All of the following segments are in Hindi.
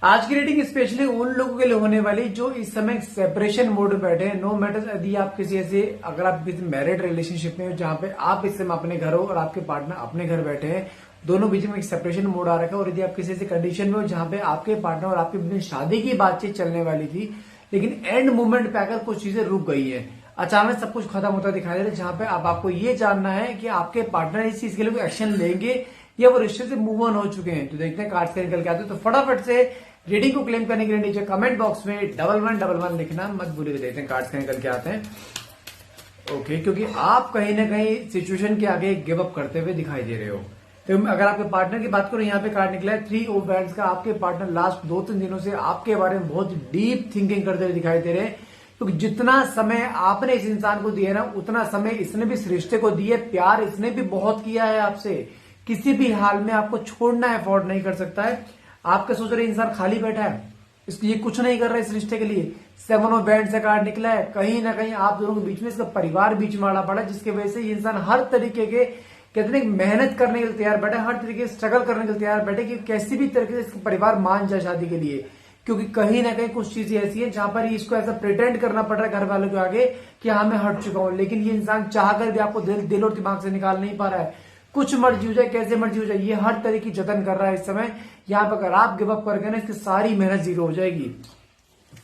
आज की रीडिंग स्पेशली उन लोगों के लिए होने वाली जो इस समय सेपरेशन मोड में बैठे हैं। नो मैटर यदि आप किसी ऐसे, अगर आप किसी मैरिड रिलेशनशिप में हो जहां पे आप इस समय अपने घर हो और आपके पार्टनर अपने घर बैठे हैं, दोनों बीच में एक सेपरेशन मोड आ रखा है। और यदि आप किसी ऐसी कंडीशन में हो जहां पे आपके पार्टनर और आपके बीच में शादी की बातचीत चलने वाली थी, लेकिन एंड मोमेंट पे आकर कुछ चीजें रुक गई है, अचानक सब कुछ खत्म होता दिखाई दे रहा है, जहां पे अब आपको ये जानना है कि आपके पार्टनर इस चीज के लिए कोई एक्शन लेंगे या वो रिश्ते से मूव ऑन हो चुके हैं। तो देखते हैं कार्ड्स से निकल के आते हैं। तो फटाफट से रीडिंग को क्लेम करने के लिए नीचे कमेंट बॉक्स में 1111 लिखना मत भूलिएगा। देखते हैं कार्ड्स का निकल के आते हैं। ओके, क्योंकि आप कहीं ना कहीं सिचुएशन के आगे गिव अप करते हुए दिखाई दे रहे हो। तो अगर आपके पार्टनर की बात करो, यहाँ पे कार्ड निकला है 3 ऑफ वैंड्स का। आपके पार्टनर लास्ट 2-3 दिनों से आपके बारे में बहुत डीप थिंकिंग करते हुए दिखाई दे रहे हैं, क्योंकि जितना समय आपने इस इंसान को दिया ना, उतना समय इसने भी इस रिश्ते को दिया। प्यार इसने भी बहुत किया है आपसे, किसी भी हाल में आपको छोड़ना अफोर्ड नहीं कर सकता है। आपके सोच रहे इंसान खाली बैठा है, इसलिए कुछ नहीं कर रहा है इस रिश्ते के लिए। 7 ऑफ वैंड्स का कार्ड निकला है। कहीं ना कहीं आप दोनों के बीच में इसका परिवार बीच में आड़ा पड़ा, जिसकी वजह से ये इंसान हर तरीके के कहते हैं मेहनत करने के लिए तैयार बैठे, हर तरीके से स्ट्रगल करने के लिए तैयार बैठे कि कैसी भी तरीके से इसका परिवार मान जाए शादी के लिए। क्योंकि कहीं ना कहीं कुछ चीजें ऐसी है जहां पर इसको ऐसा प्रिटेंड करना पड़ रहा है घर वालों के आगे कि हाँ मैं हट चुका हूं, लेकिन ये इंसान चाहकर भी आपको दिल और दिमाग से निकाल नहीं पा रहा है। कुछ मर्जी हो जाए, कैसे मर्जी हो जाए, ये हर तरह की जतन कर रहा है इस समय। यहाँ पर अगर आप गिव अप करके ना, इसकी सारी मेहनत जीरो हो जाएगी।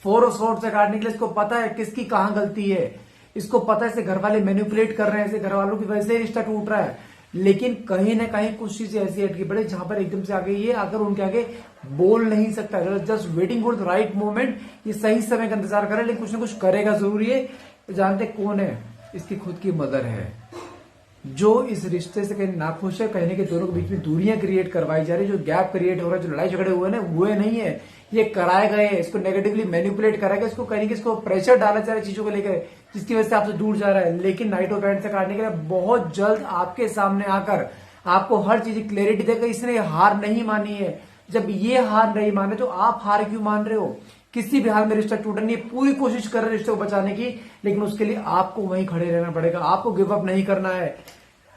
4 ऑफ स्वॉर्ड्स से कार्ड निकले। इसको पता है किसकी कहां गलती है, इसको पता है इसे घर वाले मैनिपुलेट कर रहे हैं, इसे घर वालों की वजह से रिश्ता टूट रहा है। लेकिन कहीं ना कहीं कुछ चीजें ऐसी अटकी पड़े जहां पर एकदम से आगे ये अगर उनके आगे बोल नहीं सकता, just waiting for the right moment. ये सही समय का इंतजार कर रहा है, लेकिन कुछ ना कुछ करेगा जरूरी है। तो जानते कौन है? इसकी खुद की मदर है, जो इस रिश्ते से कहीं नाखुश है। कहने के दोनों के बीच में दूरियां क्रिएट करवाई जा रही है, जो गैप क्रिएट हो रहा है, जो लड़ाई झगड़े हुए ना, हुए नहीं है, ये कराए गए हैं। इसको नेगेटिवली मैनिपुलेट करा गया, इसको कहीं इसको प्रेशर डाला जा रहा है चीजों को लेकर, जिसकी वजह से आपसे दूर जा रहा है। लेकिन नाइट ऑफ वैंड्स से काटने के लिए बहुत जल्द आपके सामने आकर आपको हर चीज क्लैरिटी देकर इसने हार नहीं मानी है। जब ये हार नहीं माने तो आप हार क्यों मान रहे हो? किसी भी हाल में रिश्ता टूटना नहीं है, पूरी कोशिश कर रहे हैं रिश्ते को बचाने की, लेकिन उसके लिए आपको वहीं खड़े रहना पड़ेगा, आपको गिव अप नहीं करना है।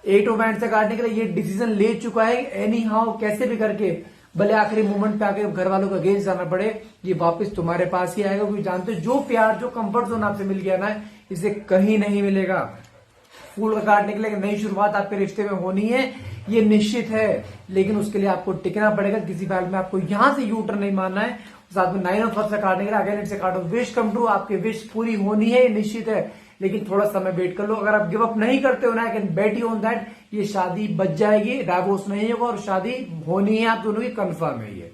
8 ऑफ वैंड्स से काटने के लिए ये डिसीजन ले चुका है एनी हाउ, कैसे भी करके, भले आखिरी मोमेंट पे आके घर वालों का अगेंस्ट जाना पड़े, ये वापस तुम्हारे पास ही आएगा। क्योंकि जानते हो जो प्यार, जो कंफर्ट जोन आपसे मिल गया ना, इसे कहीं नहीं मिलेगा। फूल का कार्ड निकलेगा। नई शुरुआत आपके रिश्ते में होनी है, ये निश्चित है, लेकिन उसके लिए आपको टिकना पड़ेगा। किसी भी हाल में आपको यहां से यू टर्न नहीं मानना है। साथ में 9 ऑफ कप्स का कार्ड निकला। Again it's a card of wish come true. आपकी विश पूरी होनी है, ये निश्चित है, लेकिन थोड़ा समय वेट कर लो। अगर आप गिव अप नहीं करते हो ना, I can bet you on that, ये शादी बच जाएगी, डाइवोर्स नहीं होगा और शादी होनी है आप दोनों की, कंफर्म है ये।